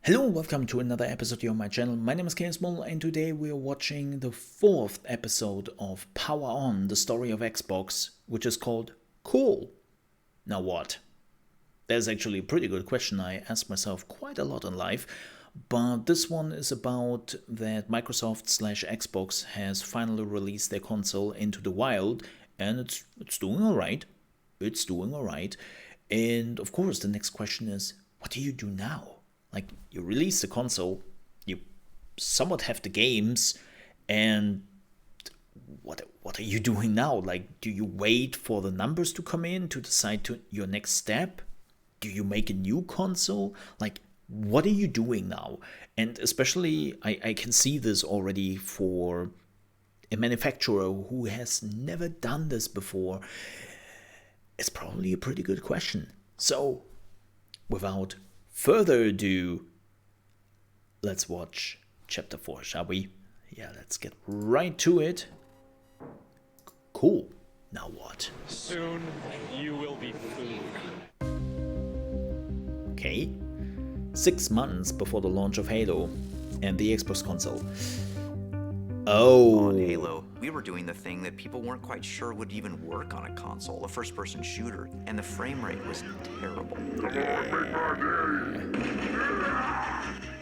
Hello, welcome to another episode here on my channel. My name is ChaosMole and today we are watching the fourth episode of Power On, the story of Xbox, which is called Cool. Now what? That's actually a pretty good question I ask myself quite a lot in life, but this one is about that Microsoft / Xbox has finally released their console into the wild and it's doing alright. It's doing alright. And of course the next question is, what do you do now? Like, you release the console, you somewhat have the games, and what are you doing now? Like, do you wait for the numbers to come in to decide your next step? Do you make a new console? Like, what are you doing now? And especially, I can see this already for a manufacturer who has never done this before. It's probably a pretty good question. So, without further ado, let's watch chapter 4, shall we? Yeah, let's get right to it. Cool. Now what? Soon you will be food. Okay. 6 months before the launch of Halo and the Xbox console. Oh. On Halo, we were doing the thing that people weren't quite sure would even work on a console, a first-person shooter, and the frame rate was terrible.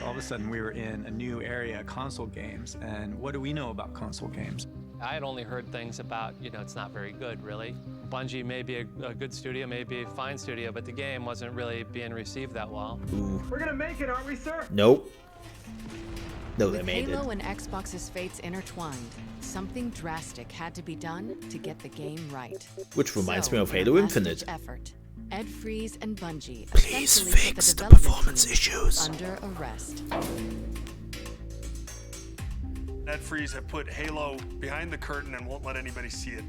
All of a sudden, we were in a new area, console games, and what do we know about console games? I had only heard things about, it's not very good, really. Bungie may be a good studio, may be a fine studio, but the game wasn't really being received that well. Ooh. We're gonna make it, aren't we, sir? Nope. No, they With made Halo it. and Xbox's fates intertwined, something drastic had to be done to get the game right. Which reminds me of in a Halo last-ditch Infinite. Effort, Ed Freeze and Bungie Please essentially put fix the development performance team issues. under arrest. Ed Freeze have put Halo behind the curtain and won't let anybody see it.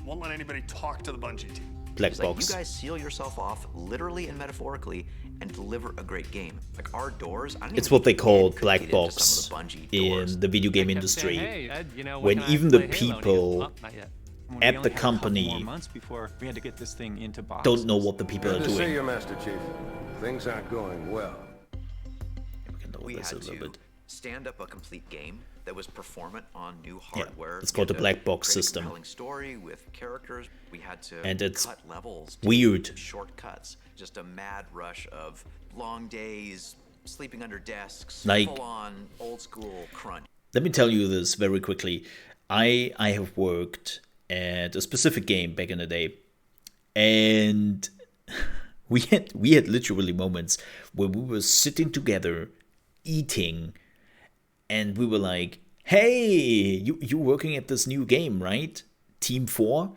Won't let anybody talk to the Bungie team. Black It's like, box. you guys seal yourself off, literally and metaphorically, and deliver a great game. Like, our doors, I don't It's even what they think call Ed could black get into box some of the Bungie doors. in the video game I kept saying, industry. "Hey, Ed, when can I even the play Halo?" And he goes, people "Oh, not yet." When at we the only had a couple company more months before we had to get this thing into boxes. don't know what the people are Good to see doing. you, Master Chief. Things aren't going well. We can lower We this a had little to bit. stand up a complete game that was performant on new Yeah, hardware. it's We called had the to black box create a system. compelling story with characters. We had to And it's cut levels, weird. shortcuts, just a mad rush of long days, sleeping under desks, Like- full-on old school crunch. Let me tell you this very quickly. I have worked at a specific game back in the day, and we had literally moments where we were sitting together, eating, and we were like, "Hey, you working at this new game, right? Team 4?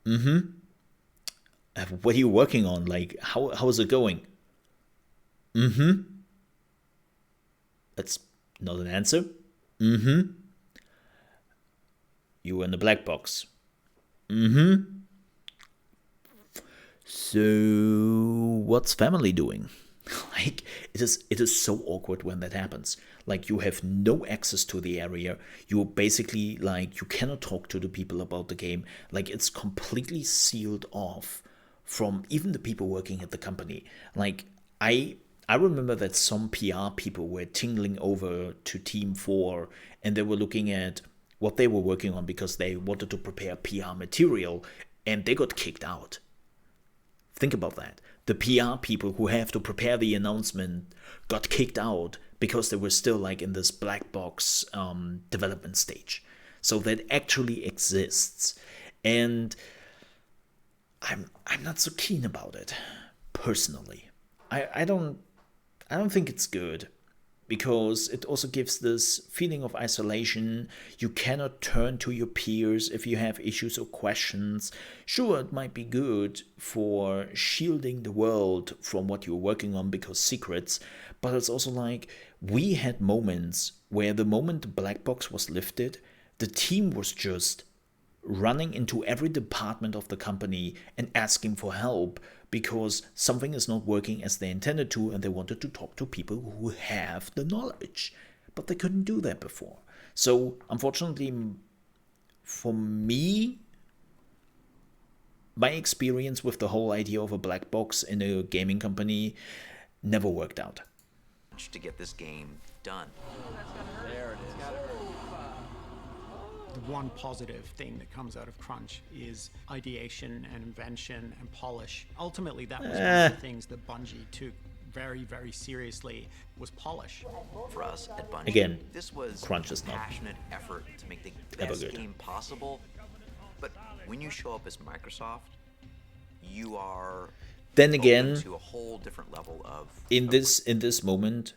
Mm-hmm. What are you working on? Like, how is it going? Mm-hmm. That's not an answer. Mm-hmm. You were in the black box. Mm-hmm. So what's family doing? Like, it is so awkward when that happens. Like, you have no access to the area. You're basically like, you cannot talk to the people about the game. Like, it's completely sealed off from even the people working at the company. Like, I remember that some PR people were tingling over to Team 4 and they were looking at what they were working on because they wanted to prepare PR material and they got kicked out. Think about that. The PR people who have to prepare the announcement got kicked out because they were still like in this black box development stage. So that actually exists. And I'm not so keen about it, personally. I don't think it's good because it also gives this feeling of isolation. You cannot turn to your peers if you have issues or questions. Sure, it might be good for shielding the world from what you're working on because secrets, but it's also like we had moments where the moment the black box was lifted, the team was just running into every department of the company and asking for help because something is not working as they intended to and they wanted to talk to people who have the knowledge. But they couldn't do that before. So, unfortunately, for me, my experience with the whole idea of a black box in a gaming company never worked out. crunch to get this game done. The one positive thing that comes out of crunch is ideation and invention and polish. Ultimately, that was one of the things that Bungie took very, very seriously, was polish. For us at Bungie, Again, this was crunch is a not passionate effort to make the ever best good. game possible. But when you show up as Microsoft, you are Then open again, to a whole different level of in this moment,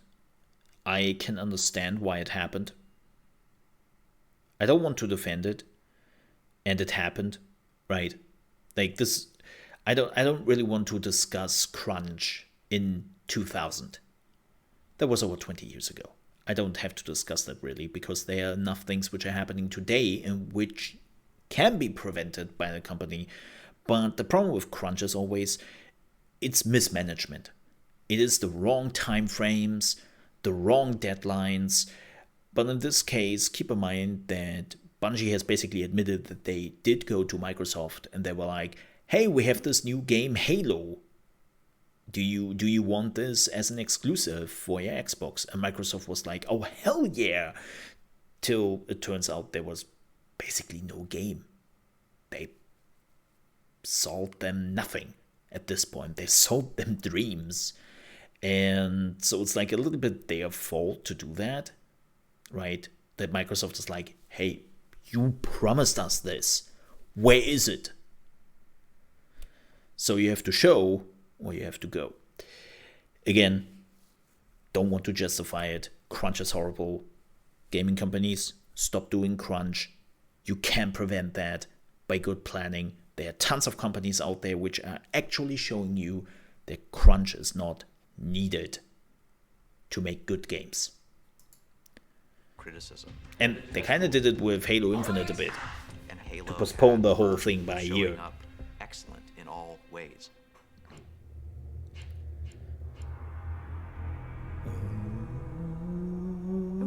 I can understand why it happened. I don't want to defend it, and it happened, right? Like this, I don't really want to discuss crunch in 2000. That was over 20 years ago. I don't have to discuss that really, because there are enough things which are happening today and which can be prevented by the company. But the problem with crunch is always it's mismanagement. It is the wrong time frames, the wrong deadlines. But in this case, keep in mind that Bungie has basically admitted that they did go to Microsoft and they were like, hey, we have this new game, Halo. Do you want this as an exclusive for your Xbox? And Microsoft was like, oh, hell yeah. Till it turns out there was basically no game. They sold them nothing at this point. They sold them dreams. And so it's like a little bit their fault to do that, right? That Microsoft is like, hey, you promised us this. Where is it? So you have to show or you have to go. Again, don't want to justify it. Crunch is horrible. Gaming companies, stop doing crunch. You can prevent that by good planning. There are tons of companies out there which are actually showing you that crunch is not needed to make good games. criticism. And they kind of did it with Halo Infinite a bit. And Halo To postpone the whole thing by a year. showing up excellent in all ways.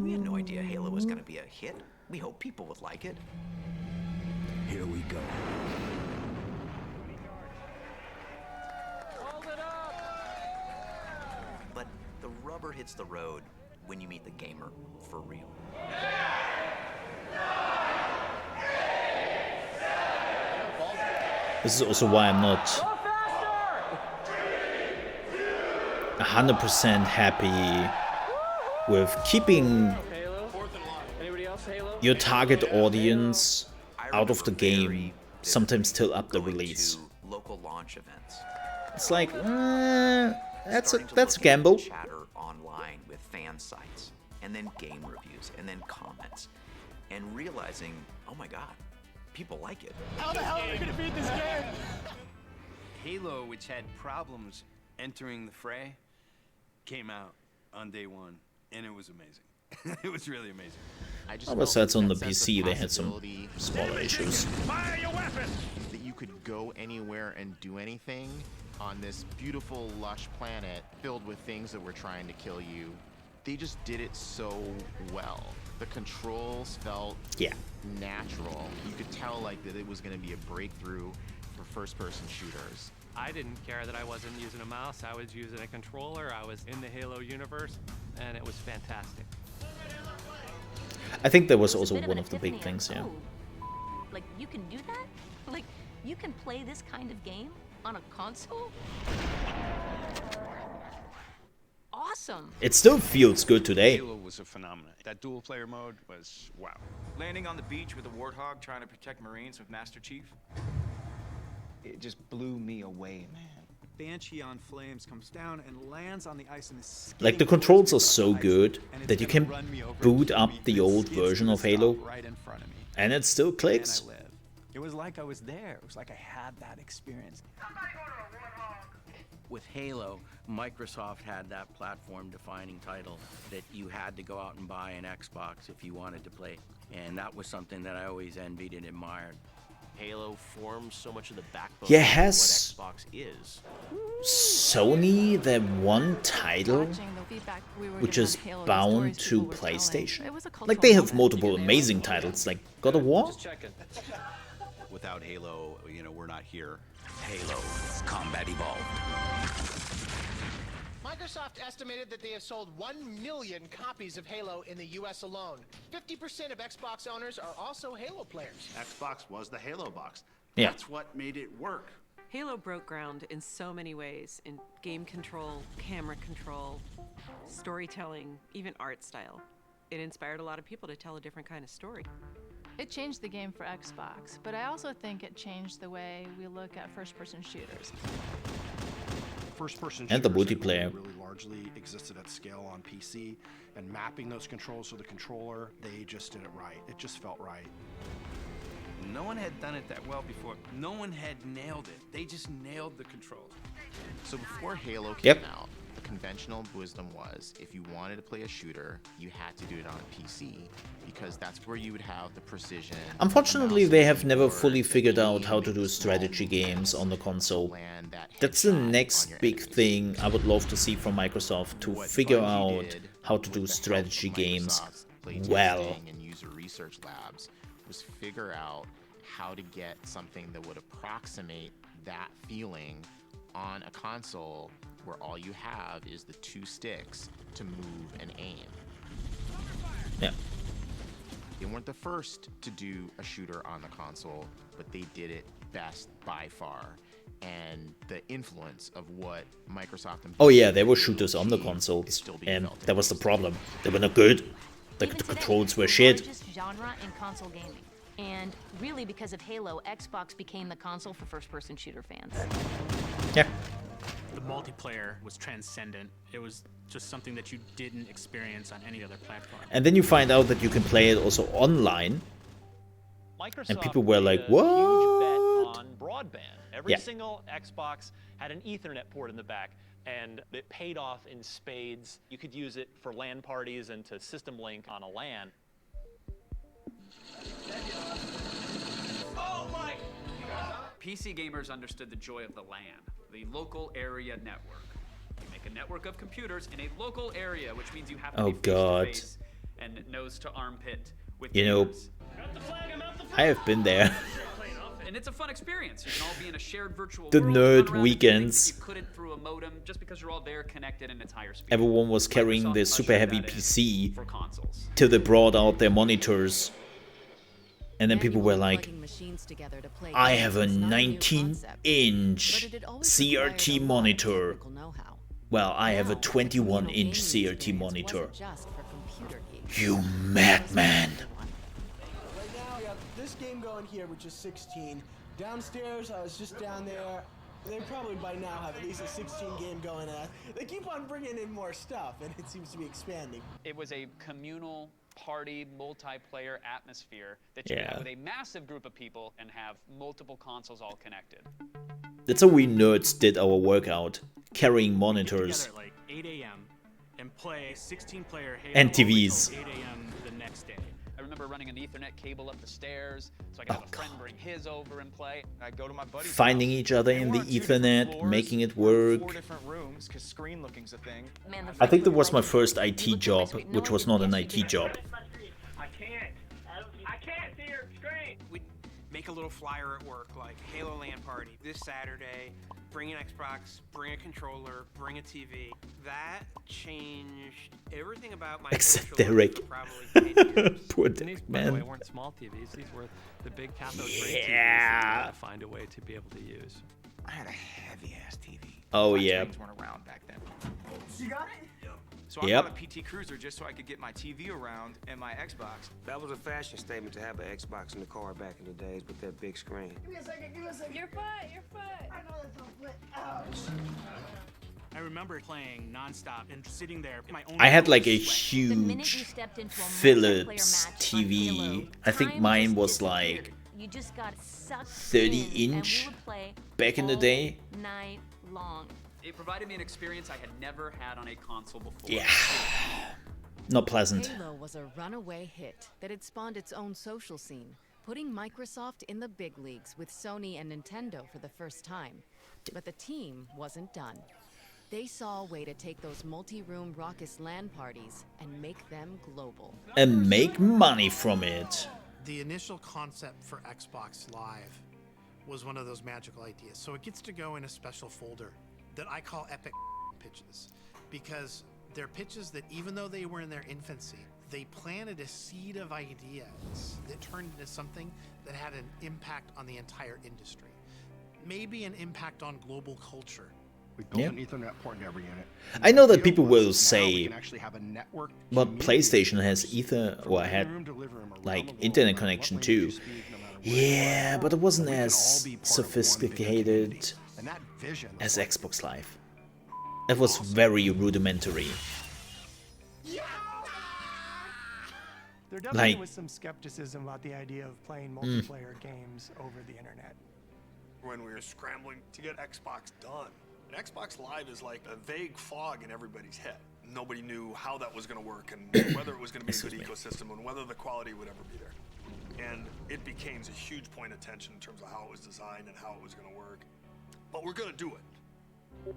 We had no idea Halo was going to be a hit. We hoped people would like it. Here we go. But the rubber hits the road when you meet the gamer for real. This is also why I'm not 100% happy with keeping your target audience out of the game sometimes till up the Going release. to local launch events. It's like, that's Starting to a look at gamble. Chatter online with fan sites, and then game reviews, and then comments, and realizing, oh my god, people like it. How the hell are we gonna beat this game? Halo, which had problems entering the fray, came out on day one, and it was amazing. It was really amazing. I just Oh, felt besides on the that sense of PC, they had some possibility smaller issues. Fire your weapon! that you could go anywhere and do anything on this beautiful, lush planet filled with things that were trying to kill you. They just did it so well. The controls felt natural. You could tell like that it was going to be a breakthrough for first-person shooters. I didn't care that I wasn't using a mouse. I was using a controller. I was in the Halo universe, and it was fantastic. I think that was It also a bit one an of the big epiphany things, yeah. oh, like, you can do that? Like, you can play this kind of game on a console? Awesome! It still feels good today. Halo was a phenomenon. That dual player mode was wow. Landing on the beach with a warthog trying to protect Marines with Master Chief. It just blew me away, man. Banshee on flames comes down and lands on the ice and is Like the controls are so good that you can boot up the old version of Halo right in front of me. and it still clicks. And I live. It was like I was there. It was like I had that experience. With Halo, Microsoft had that platform-defining title that you had to go out and buy an Xbox if you wanted to play. And that was something that I always envied and admired. Halo forms so much of the backbone Yeah, of has what Xbox is. Sony that one title which is bound to PlayStation. Like they have multiple amazing titles like God of War. Without Halo, we're not here. Halo, combat evolved. Microsoft estimated that they have sold 1 million copies of Halo in the US alone. 50% of Xbox owners are also Halo players. Xbox was the Halo box. Yeah. That's what made it work. Halo broke ground in so many ways, in game control, camera control, storytelling, even art style. It inspired a lot of people to tell a different kind of story. It changed the game for Xbox, but I also think it changed the way we look at first-person shooters. First-person And the shooters multiplayer. really largely existed at scale on PC, and mapping those controls to the controller, they just did it right. It just felt right. No one had done it that well before. No one had nailed it. They just nailed the controls. So before Halo came Yep. out, the conventional wisdom was if you wanted to play a shooter, you had to do it on a PC because that's where you would have the precision. Unfortunately, they have never fully figured out how to do strategy games on the console. That's the next big thing I would love to see from Microsoft, to figure out how to do strategy games well. And user research labs was figure out how to get something that would approximate that feeling on a console where all you have is the 2 sticks to move and aim. Yeah. They weren't the first to do a shooter on the console, but they did it best by far. And the influence of what Microsoft and Oh yeah, there were shooters on the consoles, and that was the problem. They were not good. The controls were shit. Largest genre in console gaming. And really, because of Halo, Xbox became the console for first-person shooter fans. Yeah. The multiplayer was transcendent. It was just something that you didn't experience on any other platform. And then you find out that you can play it also online. And people were like, what? On broadband. Every Yeah. single Xbox had an Ethernet port in the back, and it paid off in spades. You could use it for LAN parties and to system link on a LAN. PC gamers understood the joy of the LAN, the local area network. You make a network of computers in a local area, which means you have to Oh be God. face-to-face and nose to armpit with You know, gamers. I have been there. And it's a fun experience. You can all be in a shared virtual The world, nerd run around and do things weekends. you couldn't through a modem just because you're all there connected and it's higher speed. Everyone was carrying the Microsoft super ushered heavy that in PC for consoles. till they brought out their monitors. And then people were like, I have a 19-inch CRT monitor. Well, I have a 21-inch CRT monitor. You madman. Right now, we got this game going here, which is 16. Downstairs, I was just down there. They probably by now have at least a 16 game going on. They keep on bringing in more stuff, and it seems to be expanding. It was a communal party multiplayer atmosphere that you could Yeah. have with a massive group of people and have multiple consoles all connected. That's how we nerds did our workout, carrying monitors. Together at like 8 a.m. and play 16-player Halo And all the way TVs. till 8 a.m. the next day. I remember running an Ethernet cable up the stairs so I could have a friend bring his over and play. I'd go to my buddy's Finding house. each other in the Ethernet, making it work. 4 different rooms, because screen looking's a thing. I think that was my first IT job, which was not an IT job. I can't see your screen. We'd make a little flyer at work, like Halo LAN party this Saturday. Bring an Xbox, bring a controller, bring a TV. That changed everything about my Except social life Derek. for probably 10 years. Poor And these, Derek, by the way, man. weren't small TVs. These were the big cathode ray TVs that you Yeah. had to find a way to be able to use. I had a heavy-ass TV. Oh, Flat yeah. screens weren't around back then. You got it? So I Yep. bought a PT Cruiser just so I could get my TV around and my Xbox. That was a fashion statement to have an Xbox in the car back in the days with that big screen. Give me a second, give me a second. Your foot, your foot. I know that's a foot. Ouch. I remember playing nonstop and sitting there. My own I had like a The minute you huge stepped into a multiplayer Philips match TV. I think time mine just was disappeared. like You just got sucked 30 in, and we inch would play back in the all day. night long. It provided me an experience I had never had on a console before. Yeah. Not pleasant. Halo was a runaway hit that had spawned its own social scene, putting Microsoft in the big leagues with Sony and Nintendo for the first time. But the team wasn't done. They saw a way to take those multi-room raucous LAN parties and make them global. And make money from it. The initial concept for Xbox Live was one of those magical ideas. So it gets to go in a special folder that I call epic pitches. because they're pitches that, even though they were in their infancy, they planted a seed of ideas that turned into something that had an impact on the entire industry. Maybe an impact on global culture. We built an Ethernet port in every unit. I know that people will we say, can actually have a network but PlayStation has had like internet connection too. Yeah, but it wasn't as sophisticated as Xbox Live. It was very rudimentary. There definitely was some skepticism about the idea of playing multiplayer games over the internet. When we were scrambling to get Xbox done. And Xbox Live is like a vague fog in everybody's head. Nobody knew how that was going to work and whether it was going to be a good ecosystem and whether the quality would ever be there. And it became a huge point of tension in terms of how it was designed and how it was going to work. But we're going to do it.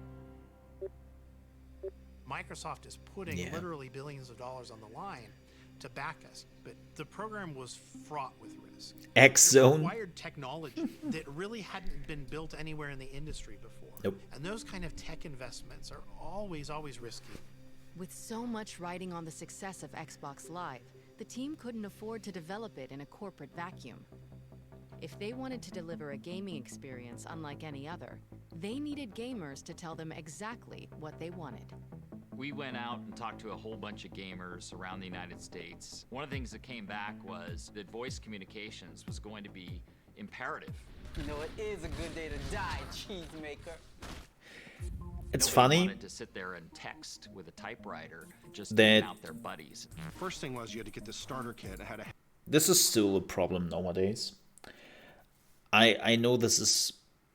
Microsoft is putting literally billions of dollars on the line to back us, but the program was fraught with risk. X-Zone. It required technology that really hadn't been built anywhere in the industry before. Nope. And those kind of tech investments are always risky. With so much riding on the success of Xbox Live, the team couldn't afford to develop it in a corporate vacuum. If they wanted to deliver a gaming experience unlike any other, they needed gamers to tell them exactly what they wanted. We went out and talked to a whole bunch of gamers around the United States. One of the things that came back was that voice communications was going to be imperative. You know, it is a good day to die, cheesemaker. It's Nobody funny wanted to sit there and text with a typewriter just that out their buddies. First thing was you had to get the starter kit. It had a this is still a problem nowadays. I know this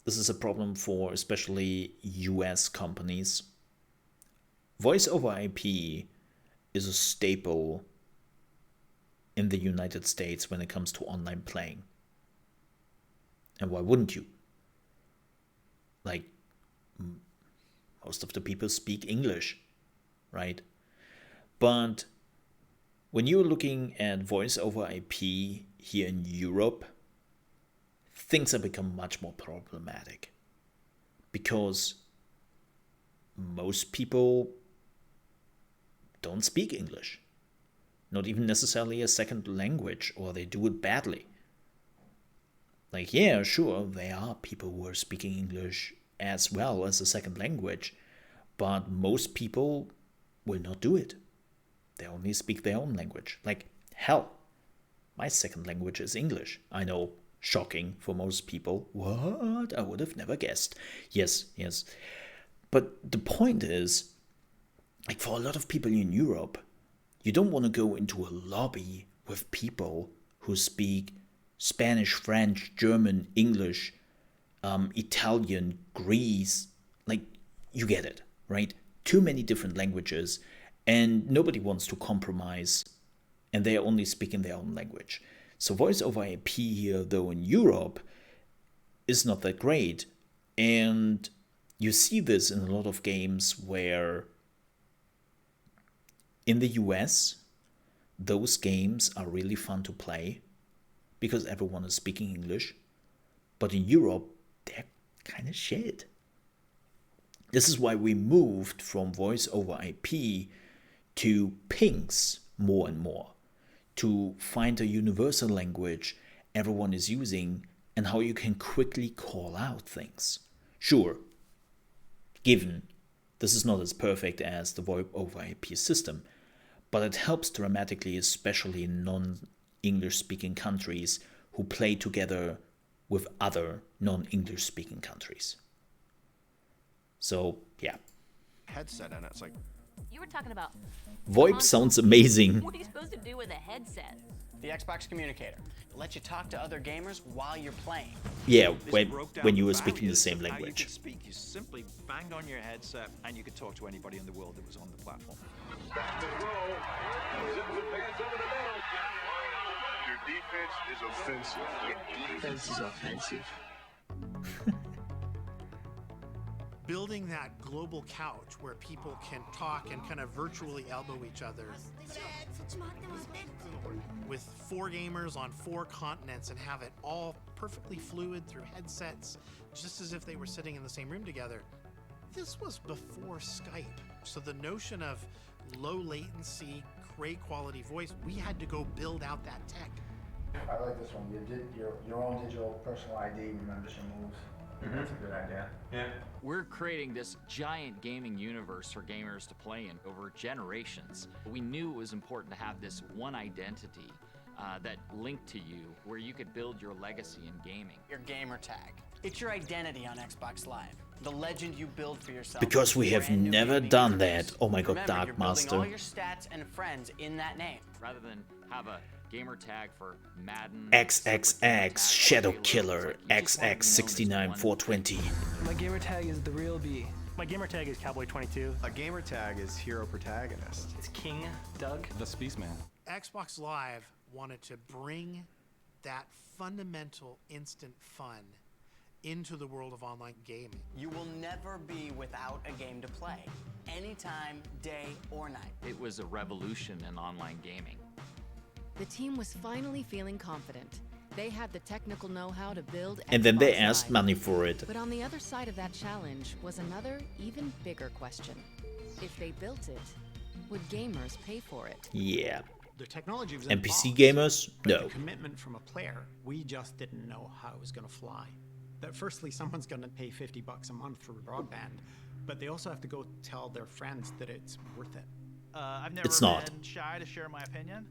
is a problem for especially US companies. Voice over IP is a staple in the United States when it comes to online playing. And why wouldn't you? Like, most of the people speak English, right? But when you're looking at voice over IP here in Europe, things have become much more problematic. Because most people don't speak English. Not even necessarily a second language, or they do it badly. Like, yeah, sure, there are people who are speaking English as well as a second language, but most people will not do it. They only speak their own language. Like, hell, my second language is English. I know, shocking for most people. What? I would have never guessed. Yes. But the point is, like, for a lot of people in Europe, you don't want to go into a lobby with people who speak Spanish, French, German, English, Italian, Greece. Like, you get it, right? Too many different languages, and nobody wants to compromise, and they are only speaking their own language. So voice over IP here, though, in Europe, is not that great. And you see this in a lot of games where in the US, those games are really fun to play because everyone is speaking English. But in Europe, they're kind of shit. This is why we moved from voice over IP to pings more and more, to find a universal language everyone is using and how you can quickly call out things. Sure, given this is not as perfect as the VoIP over IP system, but it helps dramatically, especially in non-English speaking countries who play together with other non-English speaking countries. So, yeah. Headset in it. It's like, You were talking about VoIP sounds amazing. What are you supposed to do with a headset? The Xbox Communicator. It lets you talk to other gamers while you're playing. Yeah, when you were speaking the same language. You could speak, you simply banged on your headset and you could talk to anybody in the world that was on the platform. Your defense is offensive. Your defense is offensive. Building that global couch where people can talk and kind of virtually elbow each other with 4 gamers on 4 continents and have it all perfectly fluid through headsets, just as if they were sitting in the same room together. This was before Skype. So the notion of low latency, great quality voice, we had to go build out that tech. I like this one. You did your own digital personal ID remembers your moves. That's a good idea. Yeah. We're creating this giant gaming universe for gamers to play in over generations. We knew it was important to have this one identity that linked to you, where you could build your legacy in gaming. Your gamer tag. It's your identity on Xbox Live. The legend you build for yourself. Because we have never done that. Oh my god, Remember, Dark you're building Master. all your stats and friends in that name. Rather than have a gamer tag for Madden, XXX Shadow Killer XX69420. My gamer tag is the real B. My gamer tag is Cowboy22. A gamer tag is Hero Protagonist. It's King Doug. The Spaceman. Xbox Live wanted to bring that fundamental instant fun into the world of online gaming. You will never be without a game to play, anytime, day or night. It was a revolution in online gaming. The team was finally feeling confident. They had the technical know-how to build And then they Xbox asked Live. money for it. But on the other side of that challenge was another, even bigger question. If they built it, would gamers pay for it? Yeah. The technology was NPC involved, gamers? but No. the commitment from a player, we just didn't know how it was going to fly. That firstly, someone's going to pay $50 a month for broadband, but they also have to go tell their friends that it's worth it. I've never It's not. been shy to share my opinion.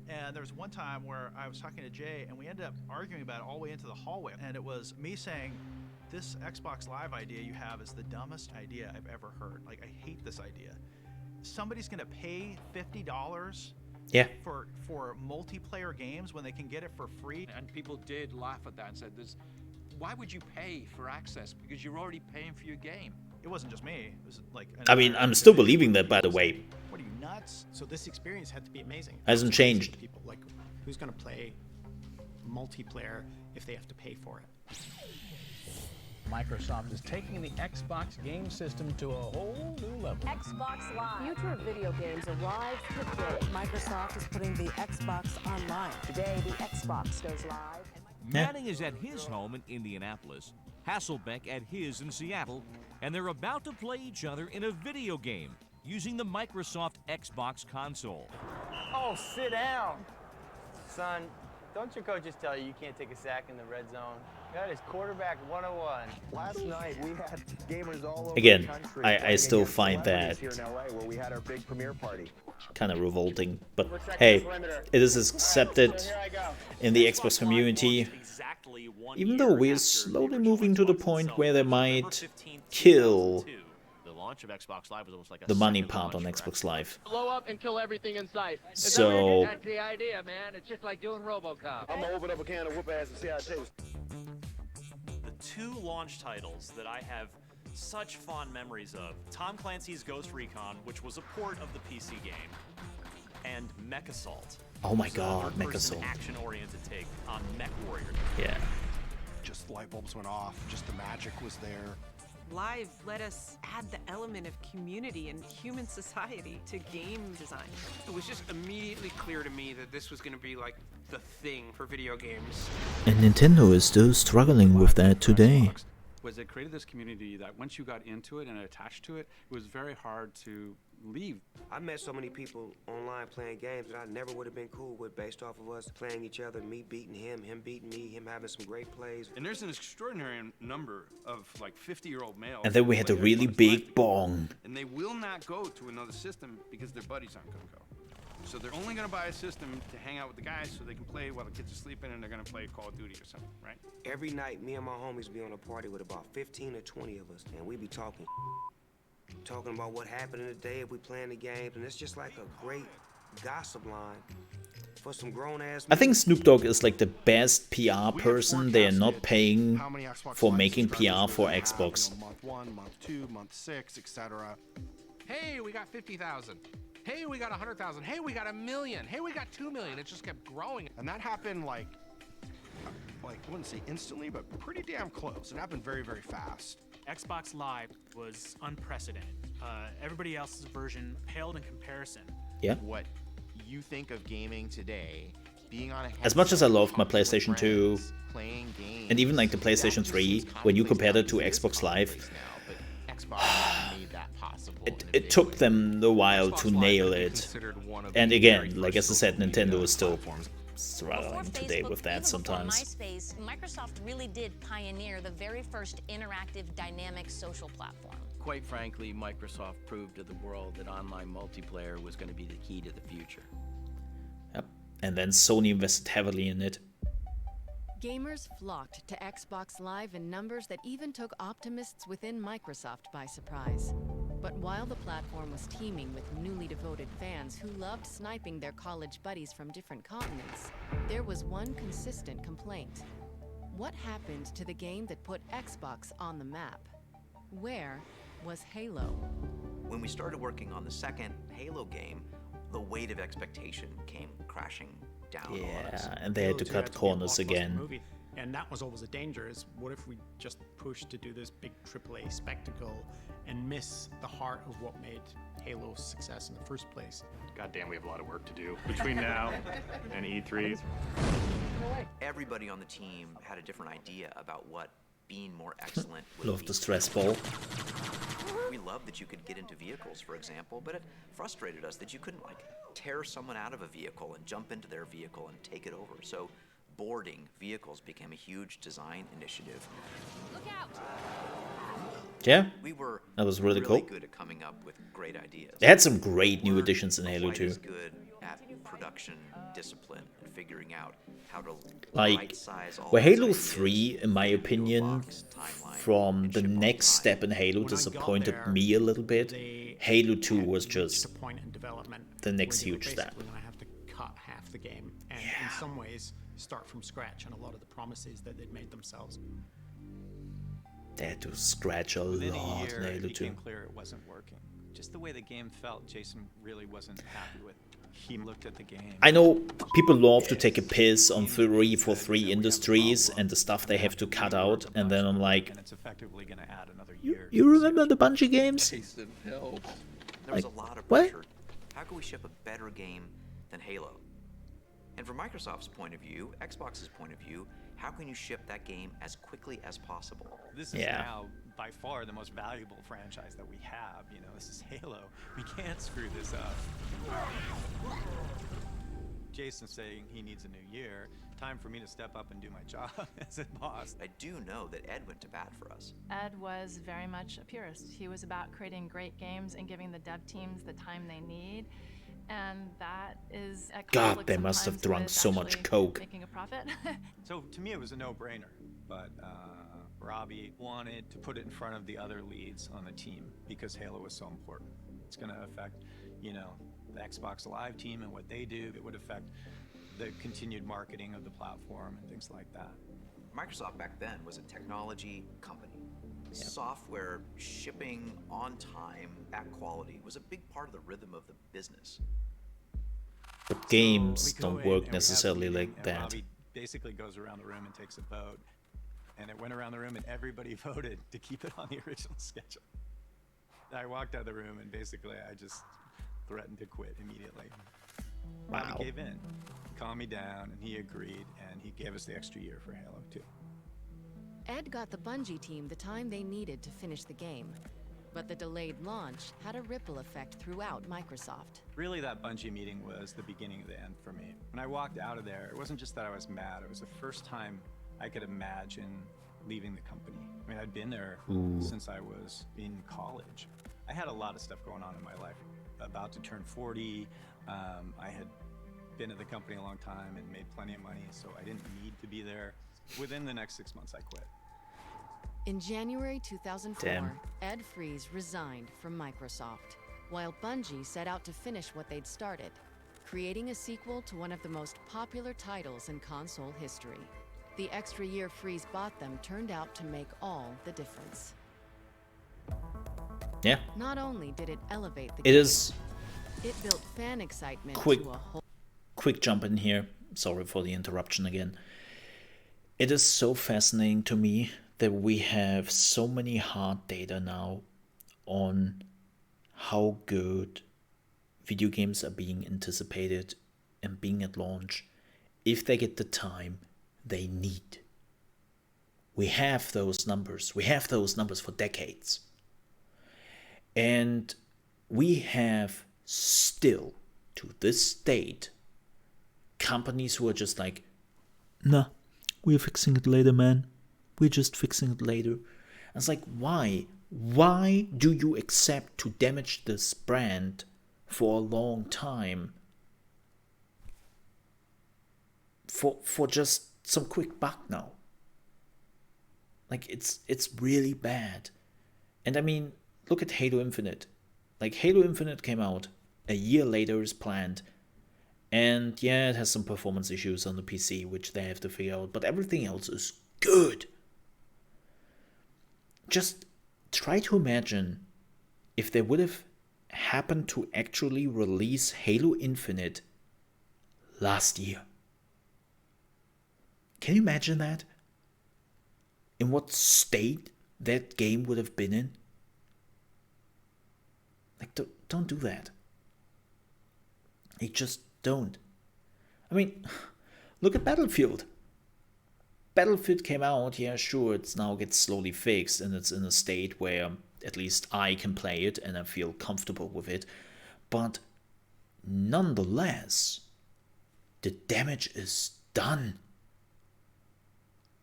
And there was one time where I was talking to Jay, and we ended up arguing about it all the way into the hallway. And it was me saying, this Xbox Live idea you have is the dumbest idea I've ever heard. Like, I hate this idea. Somebody's going to pay $50 Yeah. for multiplayer games when they can get it for free. And people did laugh at that and said, why would you pay for access? Because you're already paying for your game. It wasn't just me. It was like... I mean, I'm still believing that, by the way. What are you, nuts? So this experience had to be amazing. Hasn't changed. People, like, who's going to play multiplayer if they have to pay for it? Microsoft is taking the Xbox game system to a whole new level. Xbox Live. Future of video games arrives today. Microsoft is putting the Xbox online. Today, the Xbox goes live. Manning is at his home in Indianapolis, Hasselbeck at his in Seattle, and they're about to play each other in a video game using the Microsoft Xbox console. Oh, sit down. Son, don't your coaches tell you you can't take a sack in the red zone? That is quarterback 101. Last night we had gamers all over Again, the country. I still against find celebrities that here in LA where we had our big premiere party. kind of revolting. But hey, it is accepted in the Xbox community. Even though we're slowly moving to the point where they might kill The launch of Xbox Live was almost like a the money second part on launch for Xbox Live. Blow up and kill everything in sight. So- That's the idea, man. It's just like doing RoboCop. I'm gonna open up a can of whoop ass and see how it tastes. The two launch titles that I have such fond memories of, Tom Clancy's Ghost Recon, which was a port of the PC game, and Mech Assault. Oh my god, Mech First, an Assault. action-oriented take on Mech Warrior. Yeah. Just light bulbs went off, just the magic was there. Live let us add the element of community and human society to game design. It was just immediately clear to me that this was going to be like the thing for video games. And Nintendo is still struggling with that today. Was it created this community that once you got into it and attached to it, it was very hard to leave. I met so many people online playing games that I never would have been cool with based off of us playing each other, me beating him, him beating me, him having some great plays. And there's an extraordinary number of like 50-year-old males. And then we had a really big bong. And they will not go to another system because their buddies aren't going to go. So they're only going to buy a system to hang out with the guys so they can play while the kids are sleeping, and they're going to play Call of Duty or something, right? Every night, me and my homies be on a party with about 15 or 20 of us, and we be talking about what happened in the day if we playing the games, and it's just like a great gossip line for some grown-ass. I think Snoop Dogg is like the best PR person. They are not paying for making PR for Xbox. Month 1, month 2, month 6, etc. Hey, we got 50,000. Hey, we got 100,000. Hey, we got 1 million. Hey, we got 2 million. It just kept growing. And that happened like I wouldn't say instantly, but pretty damn close. It happened very, very fast. Xbox Live was unprecedented. Everybody else's version paled in comparison. Yeah. What you think of gaming today, being on a As much as I loved my PlayStation 2, playing games, and even like the PlayStation 3, when you compared it to Xbox Live, Xbox made made that possible. It took them a while to nail it. And again, like as I said, Nintendo is still struggling today with that sometimes. MySpace, Microsoft really did pioneer the very first interactive dynamic social platform. Quite frankly, Microsoft proved to the world that online multiplayer was going to be the key to the future. Yep. And then Sony invested heavily in it. Gamers flocked to Xbox Live in numbers that even took optimists within Microsoft by surprise. But while the platform was teeming with newly devoted fans who loved sniping their college buddies from different continents, there was one consistent complaint. What happened to the game that put Xbox on the map? Where was Halo? When we started working on the second Halo game, the weight of expectation came crashing down on us. Yeah, and they had to cut corners again. Movie. And that was always a danger, is what if we just push to do this big AAA spectacle and miss the heart of what made Halo a success in the first place? Goddamn, we have a lot of work to do between now and E3. Everybody on the team had a different idea about what being more excellent would Love be. the stress ball. We loved that you could get into vehicles, for example, but it frustrated us that you couldn't, like, tear someone out of a vehicle and jump into their vehicle and take it over. So boarding vehicles became a huge design initiative. Look out! Yeah, We were that was really cool. good at coming up with great ideas. They had some great new additions in Halo Quite 2. as good at production discipline and figuring out how to Like, right-size all where these Halo ideas 3, in my opinion, from the next step in Halo disappointed me a little bit, Halo 2 was just the next huge step. We're going to have to cut half the game and in some ways start from scratch on a lot of the promises that they'd made themselves. They had to scratch a Within lot a in year, it Halo 2. became clear it wasn't working. Just the way the game felt, Jason really wasn't happy with. He looked at the game. I know people love to take a piss on 343 Industries and the stuff they have to cut out, and then I'm like, And it's effectively going to add another year. you remember the Bungie games? There was Like, a lot of what? pressure. How can we ship a better game than Halo? And from Microsoft's point of view, Xbox's point of view, how can you ship that game as quickly as possible? This is now by far the most valuable franchise that we have. You know, this is Halo. We can't screw this up. Jason's saying he needs a new year. Time for me to step up and do my job as a boss. I do know that Ed went to bat for us. Ed was very much a purist. He was about creating great games and giving the dev teams the time they need. And that is at God, conflict they must have sometimes drunk with so much actually coke. Making a profit. So to me, it was a no-brainer. But Robbie wanted to put it in front of the other leads on the team because Halo was so important. It's going to affect, you know, the Xbox Live team and what they do. It would affect the continued marketing of the platform and things like that. Microsoft back then was a technology company. Software shipping on time at quality was a big part of the rhythm of the business. But games We go don't in work and we have a necessarily meeting, like and that. Robbie basically goes around the room and takes a vote. And it went around the room and everybody voted to keep it on the original schedule. I walked out of the room and basically I just threatened to quit immediately. Wow. Robbie gave in, calmed me down, and he agreed, and he gave us the extra year for Halo 2. Ed got the Bungie team the time they needed to finish the game. But the delayed launch had a ripple effect throughout Microsoft. Really, that Bungie meeting was the beginning of the end for me. When I walked out of there, it wasn't just that I was mad, it was the first time I could imagine leaving the company. I mean, I'd been there since I was in college. I had a lot of stuff going on in my life. About to turn 40, I had been at the company a long time and made plenty of money, so I didn't need to be there. Within the next 6 months, I quit. In January 2004, Damn. Ed Fries resigned from Microsoft, while Bungie set out to finish what they'd started, creating a sequel to one of the most popular titles in console history. The extra year Fries bought them turned out to make all the difference. Yeah. Not only did it elevate the It game, is it built fan excitement quick to a whole. quick jump in here. Sorry for the interruption again. It is so fascinating to me that we have so many hard data now on how good video games are being anticipated and being at launch if they get the time they need. We have those numbers. We have those numbers for decades. And we have still, to this date, companies who are just like, nah, we're fixing it later, man. We're just fixing it later. And it's like, why? Why do you accept to damage this brand for a long time for just some quick buck now? Like, it's really bad. And I mean, look at Halo Infinite. Like, Halo Infinite came out a year later as planned. And yeah, it has some performance issues on the PC, which they have to figure out. But everything else is good. Just try to imagine if they would have happened to actually release Halo Infinite last year. Can you imagine that? In what state that game would have been in? Like, don't do that. They just don't. I mean, look at Battlefield. Battlefield came out, yeah, sure, it's now gets slowly fixed and it's in a state where at least I can play it and I feel comfortable with it. But nonetheless, the damage is done.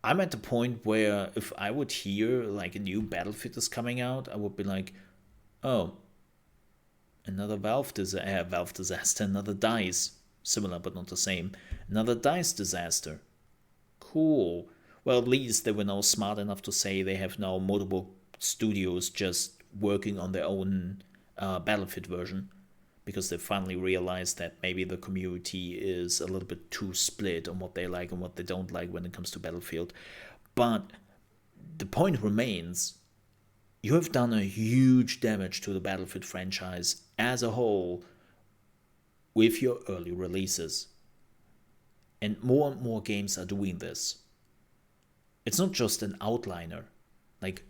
I'm at the point where if I would hear like a new Battlefield is coming out, I would be like, oh, another Valve disaster, another DICE. Similar but not the same. Another DICE disaster. Cool. Well, at least they were now smart enough to say they have now multiple studios just working on their own Battlefield version, because they finally realized that maybe the community is a little bit too split on what they like and what they don't like when it comes to Battlefield. But the point remains, you have done a huge damage to the Battlefield franchise as a whole with your early releases. And more games are doing this. It's not just an outliner, like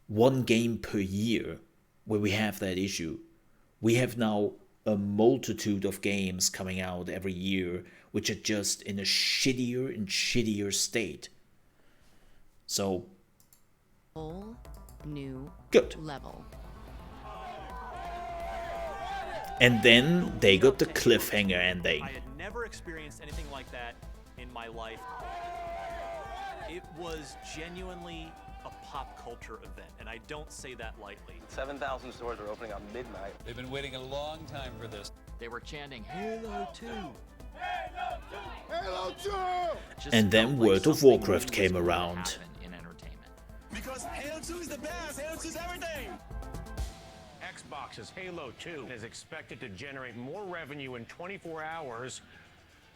one game per year where we have that issue. We have now a multitude of games coming out every year which are just in a shittier and shittier state. So, whole new good level. And then they got the cliffhanger ending. I had never experienced anything like that in my life. It was genuinely a pop culture event, and I don't say that lightly. 7,000 stores are opening on midnight. They've been waiting a long time for this. They were chanting, Halo 2! Halo 2! Just And then felt like World of something Warcraft new came was going to around. happen in entertainment. Because Halo 2 is the best! Halo 2 is everything! Xbox's Halo 2 is expected to generate more revenue in 24 hours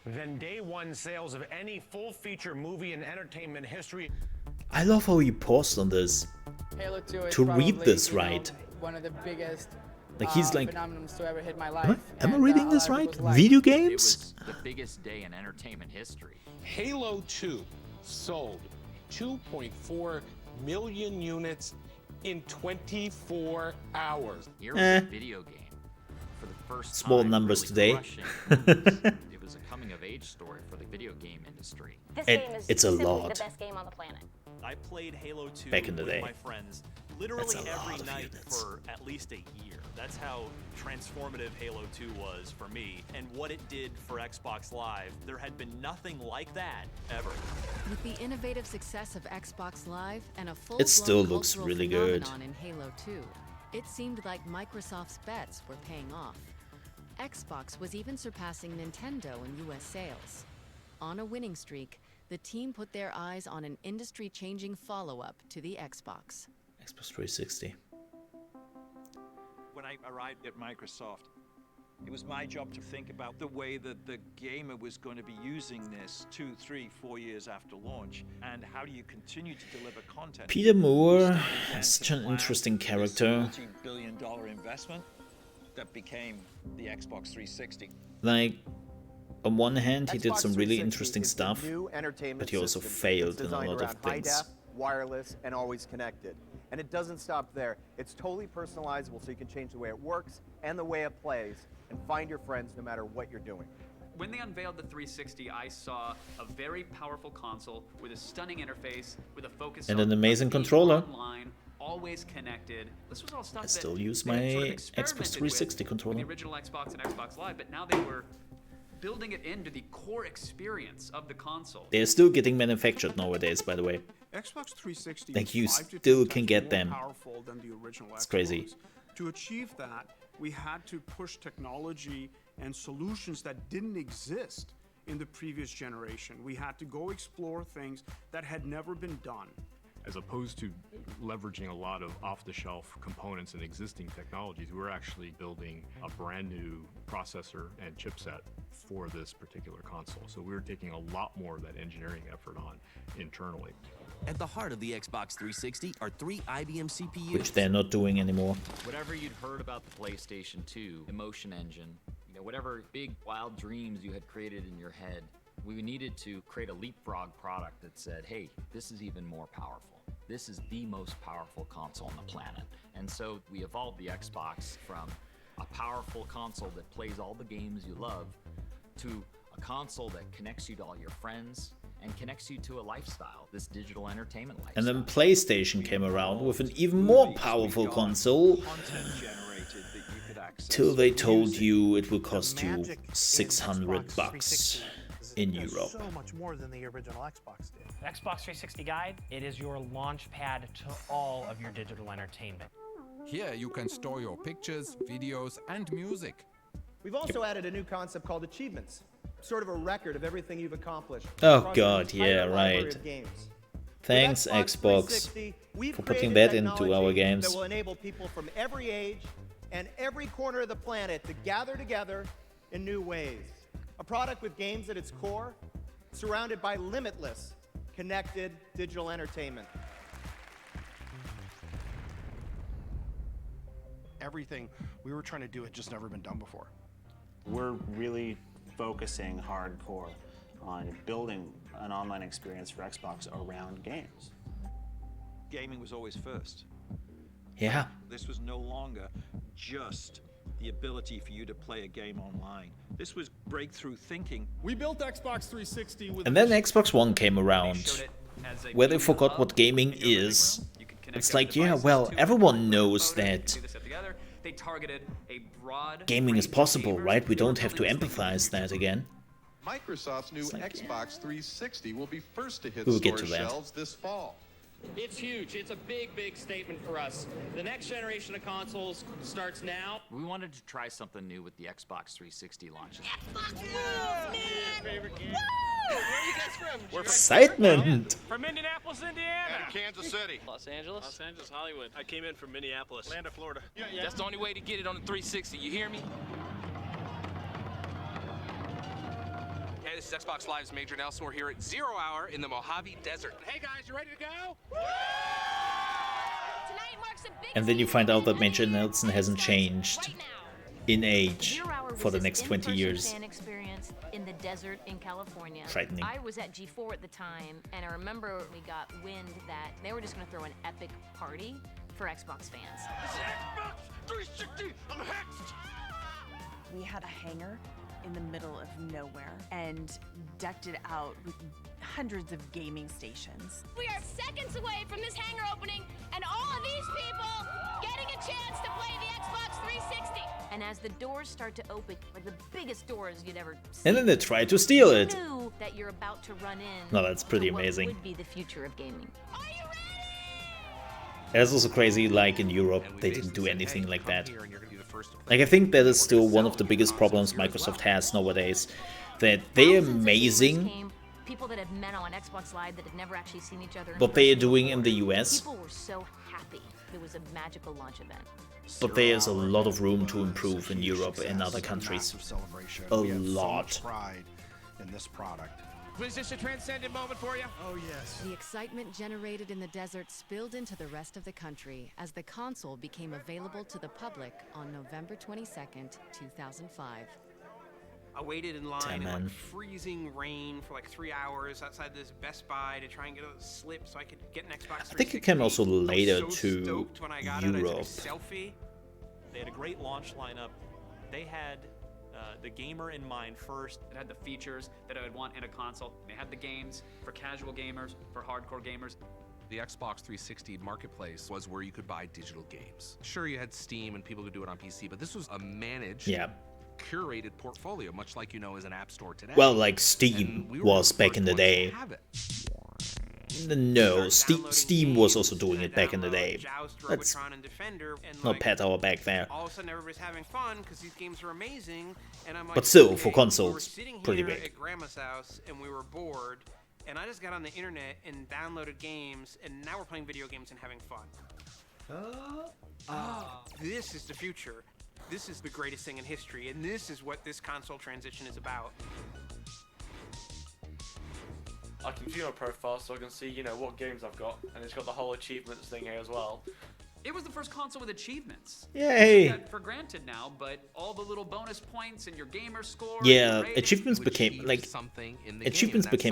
than day one sales of any full-feature movie in entertainment history. I love how he paused on this Halo 2 is to read probably, this you know, right. one of the biggest Like he's like, phenomenons to ever hit my life. am I And, reading a this lot of right? people's lives. Video It games? was the biggest day in entertainment history. Halo 2 sold 2.4 million units in 24 hours. Here was a video game. For the first Small time, numbers really today. crushing movies. It was a coming-of-age story for the video game industry. This And game is it's a simply lot. the best game on the planet. I played Halo 2 Back in the with day. my friends literally That's a lot every of night units. for at least a year. That's how transformative Halo 2 was for me, and what it did for Xbox Live. There had been nothing like that ever. With the innovative success of Xbox Live and a full It still looks really good. in Halo 2, it seemed like Microsoft's bets were paying off. Xbox was even surpassing Nintendo in US sales. On a winning streak, the team put their eyes on an industry-changing follow-up to the Xbox. Xbox 360. When I arrived at Microsoft, it was my job to think about the way that the gamer was going to be using this 2, 3, 4 years after launch, and how do you continue to deliver content. Peter Moore Started then is to such an plan interesting this character. multi-billion-dollar investment that became the Xbox 360. Like, on one hand, he did Xbox some really 360 interesting is the stuff, new entertainment but he also system failed that's in a designed lot of around high things. def, wireless, and always connected. And it doesn't stop there. It's totally personalizable, so you can change the way it works and the way it plays, and find your friends no matter what you're doing. When they unveiled the 360, I saw a very powerful console with a stunning interface, with a focus And on an amazing being controller. online, always connected. This was all stuff I still that use they my had sort of Xbox experimented 360 with controller. the original Xbox and Xbox Live, but now they were building it into the core experience of the console. They're still getting manufactured nowadays, by the way. Xbox 360 Like, you is 5 to 10 still can times get more them. powerful than the original It's Xbox. crazy. To achieve that, we had to push technology and solutions that didn't exist in the previous generation. We had to go explore things that had never been done. As opposed to leveraging a lot of off-the-shelf components and existing technologies, we're actually building a brand new processor and chipset for this particular console. So we're taking a lot more of that engineering effort on internally. At the heart of the Xbox 360 are 3 IBM CPUs. Which they're not doing anymore. Whatever you'd heard about the PlayStation 2 emotion engine, whatever big wild dreams you had created in your head, we needed to create a leapfrog product that said, hey, this is even more powerful. This is the most powerful console on the planet. And so we evolved the Xbox from a powerful console that plays all the games you love to a console that connects you to all your friends and connects you to a lifestyle, this digital entertainment lifestyle. And then PlayStation came around with an even more powerful console, till they told you it will cost you $600 in Europe. So much more than the original Xbox did. Xbox 360 Guide, it is your launch pad to all of your digital entertainment. Here you can store your pictures, videos, and music. We've also added a new concept called achievements, sort of a record of everything you've accomplished. Oh across god, your entire yeah, library right. of games. Thanks With Xbox 360, we've for putting created that into technology our games. that will enable people from every age and every corner of the planet to gather together in new ways. A product with games at its core, surrounded by limitless, connected digital entertainment. Everything we were trying to do had just never been done before. We're really focusing hardcore on building an online experience for Xbox around games. Gaming was always first. Yeah. This was no longer just the ability for you to play a game online. This was breakthrough thinking. We built Xbox 360 with And then Xbox One came around, where they forgot what gaming is. It's like, yeah, well, everyone knows that They targeted a broad gaming is possible, right? We don't have to empathize that again. Microsoft's new Xbox 360 will be first to hit We'll get store to that. shelves this fall. It's huge. It's a big, big statement for us. The next generation of consoles starts now. We wanted to try something new with the Xbox 360 launch. Favorite game. Where are you guys from? We're excitement! From Indianapolis, Indiana. And Kansas City. Los Angeles. Los Angeles, Hollywood. I came in from Minneapolis. Land of Florida. That's the only way to get it on the 360. You hear me? Hey, this is Xbox Live's Major Nelson. We're here at 0 Hour in the Mojave Desert. Hey guys, you ready to go? Tonight marks a big And then you find out that Major Nelson hasn't changed in age for the next 20 years. fan experience in the desert in California. Frightening. I was at G4 at the time, and I remember we got wind that they were just going to throw an epic party for Xbox fans. Xbox 360. I'm hexed. We had a hangar in the middle of nowhere and decked it out with hundreds of gaming stations. We are seconds away from this hangar opening, and all of these people getting a chance to play the Xbox 360. And as the doors start to open, like the biggest doors you'd ever seen, And then they try to steal it. you knew that you're about to run in. No, that's pretty to what amazing. would be the future of gaming. It's also crazy, like in Europe, they didn't do anything like that. Like, I think that is still one of the biggest problems Microsoft has nowadays, that they're amazing, People that have met on Xbox Live that had never actually seen each other. in what they are person doing in before. the US, People were so happy. It was a magical launch event. but there's a lot of room to improve in Europe and other countries. A lot. Pride in this product. Was this a transcendent moment for you? Oh, yes. The excitement generated in the desert spilled into the rest of the country as the console became available to the public on November 22nd, 2005. I waited in line Damn, in man. like freezing rain for like 3 hours outside this Best Buy to try and get a slip so I could get an Xbox 360. I think it came also later I was so to stoked when I got it. I took a Europe. selfie. They had a great launch lineup. They had the gamer in mind first. It had the features that I would want in a console. They had the games for casual gamers, for hardcore gamers. The Xbox 360 marketplace was where you could buy digital games. Sure, you had Steam and people could do it on PC, but this was a managed, curated portfolio, much like as an app store today. Well, like Steam was back in the day. No, Steam was also doing it back in the day. Let's not pat our back there. All of a sudden, everybody's having fun because these games are amazing, and I'm like, but still, okay, for consoles, pretty big. At Grandma's house, and we were bored, and I just got on the internet and downloaded games, and now we're playing video games and having fun. This is the future. This is the greatest thing in history, and this is what this console transition is about. I can view my profile so I can see, what games I've got, and it's got the whole achievements thing here as well. It was the first console with achievements. Yay! That for granted now, but all the little bonus points and your gamer score. Yeah, achievements became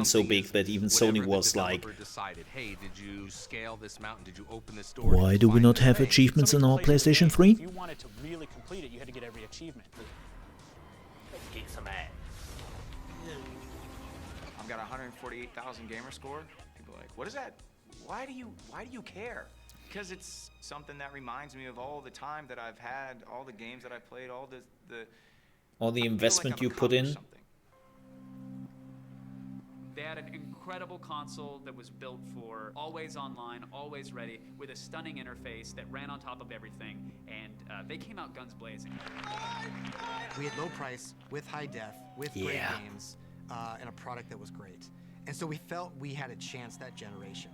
so big that even Sony was like, "Hey, did you scale this mountain? Did you open this door? Why do we not have achievements in our PlayStation 3? If you wanted to really complete it, you had to get every achievement. Kick some ass. I've got 148,000 gamer score. People are like, what is that? Why do you care? Because it's something that reminds me of all the time that I've had, all the games that I've played, all the investment you put in. They had an incredible console that was built for always online, always ready, with a stunning interface that ran on top of everything, and they came out guns blazing. We had low price, with high def, with great games, and a product that was great. And so we felt we had a chance that generation.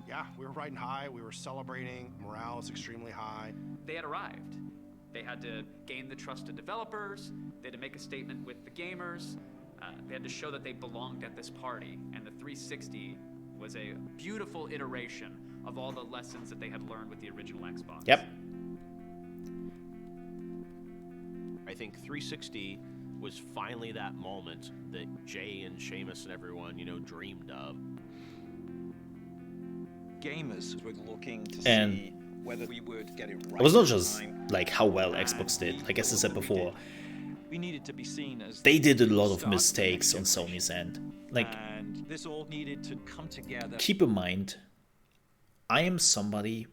Yeah, we were riding high, we were celebrating, morale was extremely high. They had arrived. They had to gain the trust of developers, they had to make a statement with the gamers, they had to show that they belonged at this party, and the 360 was a beautiful iteration of all the lessons that they had learned with the original Xbox. Yep. I think 360 was finally that moment that Jay and Seamus and everyone, dreamed of. Gamers were looking to see whether we would get it right. It was not just like how well Xbox did. Like as I said before, we needed to be seen as they did a lot of mistakes on Sony's end. Like, and this all needed to come together. Keep in mind, I am somebody,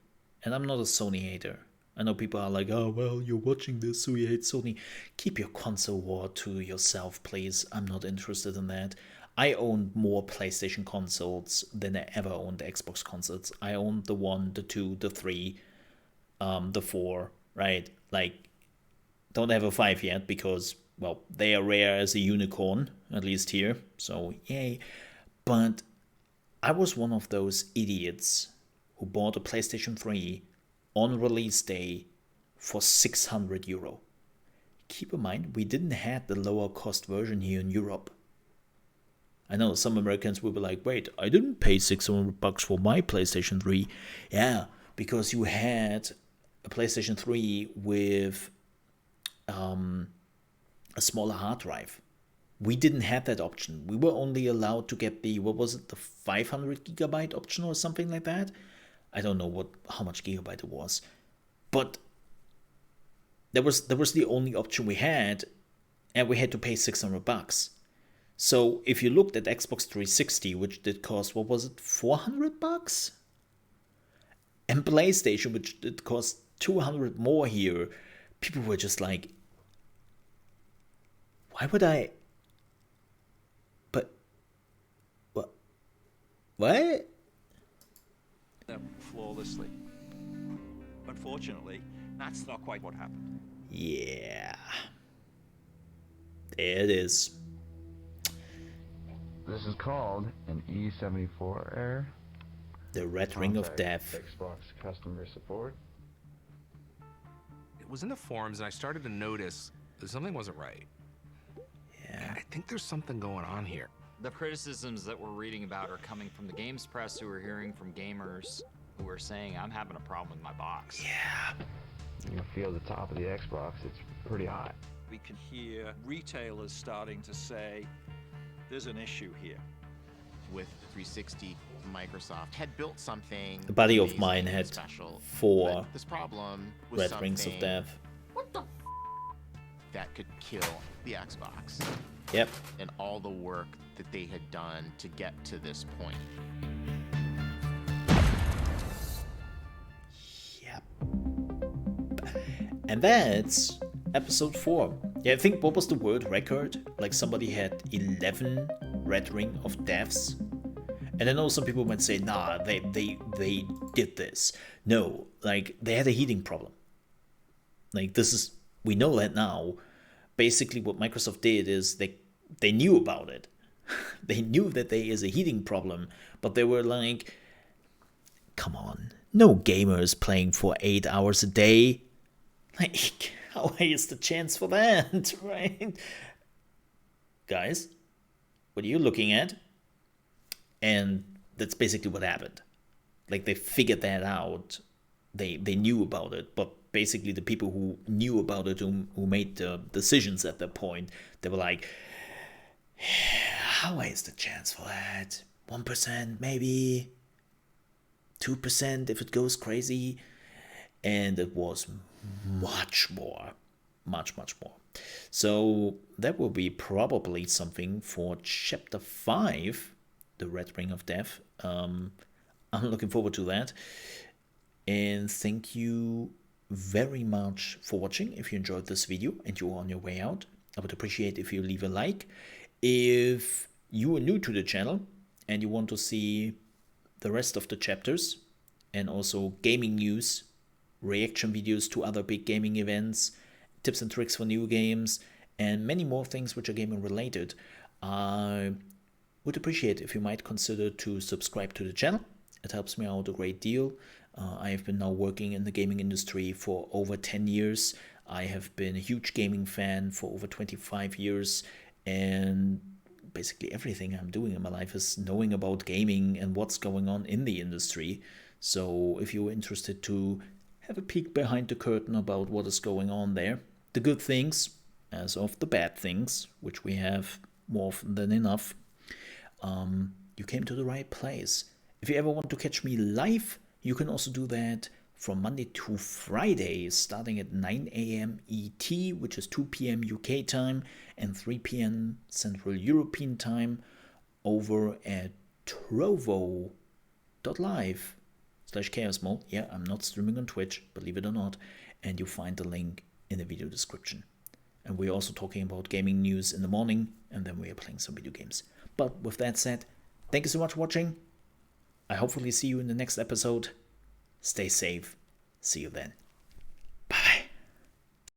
and I'm not a Sony hater. I know people are like, oh, well, you're watching this, so you hate Sony. Keep your console war to yourself, please. I'm not interested in that. I owned more PlayStation consoles than I ever owned Xbox consoles. I owned the 1, the 2, the 3, the 4, right? Like, don't have a 5 yet because, well, they are rare as a unicorn, at least here. So, yay. But I was one of those idiots who bought a PlayStation 3 on release day for €600. Keep in mind, we didn't have the lower cost version here in Europe. I know some Americans will be like, wait, I didn't pay $600 for my PlayStation 3. Yeah, because you had a PlayStation 3 with a smaller hard drive. We didn't have that option. We were only allowed to get the, what was it, the 500 gigabyte option or something like that? I don't know how much gigabyte it was. But that was the only option we had, and we had to pay $600. So if you looked at Xbox 360, which did cost, what was it, $400? And PlayStation, which did cost $200 more here, people were just like, why would I? But what? Flawlessly. Unfortunately, that's not quite what happened. Yeah. There it is. This is called an E74 error. The Red Ring of Death. Xbox customer support. It was in the forums and I started to notice that something wasn't right. Yeah. I think there's something going on here. The criticisms that we're reading about are coming from the games press, who are hearing from gamers who are saying, I'm having a problem with my box. Yeah. You feel the top of the Xbox, it's pretty hot. We can hear retailers starting to say, there's an issue here. With 360, Microsoft had built something. A buddy of mine had special, 4 this problem was Red Rings of Death. What the that could kill the Xbox. Yep. And all the work that they had done to get to this point. And that's episode 4. Yeah, I think, what was the word, record? Like somebody had 11 Red Ring of Deaths. And I know some people might say, nah, they did this. No, like, they had a heating problem. Like, we know that now. Basically, what Microsoft did is they knew about it. They knew that there is a heating problem, but they were like, come on, no gamers playing for 8 hours a day. Like, how high is the chance for that, right? Guys, what are you looking at? And that's basically what happened. Like, they figured that out. They knew about it, but basically the people who knew about it, who made the decisions at that point, they were like, how high is the chance for that? 1% maybe? 2% if it goes crazy? And it was much more. Much, much more. So that will be probably something for Chapter 5, the Red Ring of Death. I'm looking forward to that. And thank you very much for watching. If you enjoyed this video and you're on your way out, I would appreciate if you leave a like. If you are new to the channel and you want to see the rest of the chapters and also gaming news, reaction videos to other big gaming events, tips and tricks for new games, and many more things which are gaming related, I would appreciate if you might consider to subscribe to the channel. It helps me out a great deal. I have been now working in the gaming industry for over 10 years. I have been a huge gaming fan for over 25 years, and basically everything I'm doing in my life is knowing about gaming and what's going on in the industry. So if you're interested to have a peek behind the curtain about what is going on there, the good things as of the bad things, which we have more often than enough, you came to the right place. If you ever want to catch me live, you can also do that from Monday to Friday, starting at 9 a.m. ET, which is 2 p.m. UK time and 3 p.m. Central European time, over at trovo.live/ChaosMole. Yeah, I'm not streaming on Twitch, believe it or not, and you'll find the link in the video description. And we're also talking about gaming news in the morning, and then we are playing some video games. But with that said, thank you so much for watching. I hopefully see you in the next episode. Stay safe. See you then.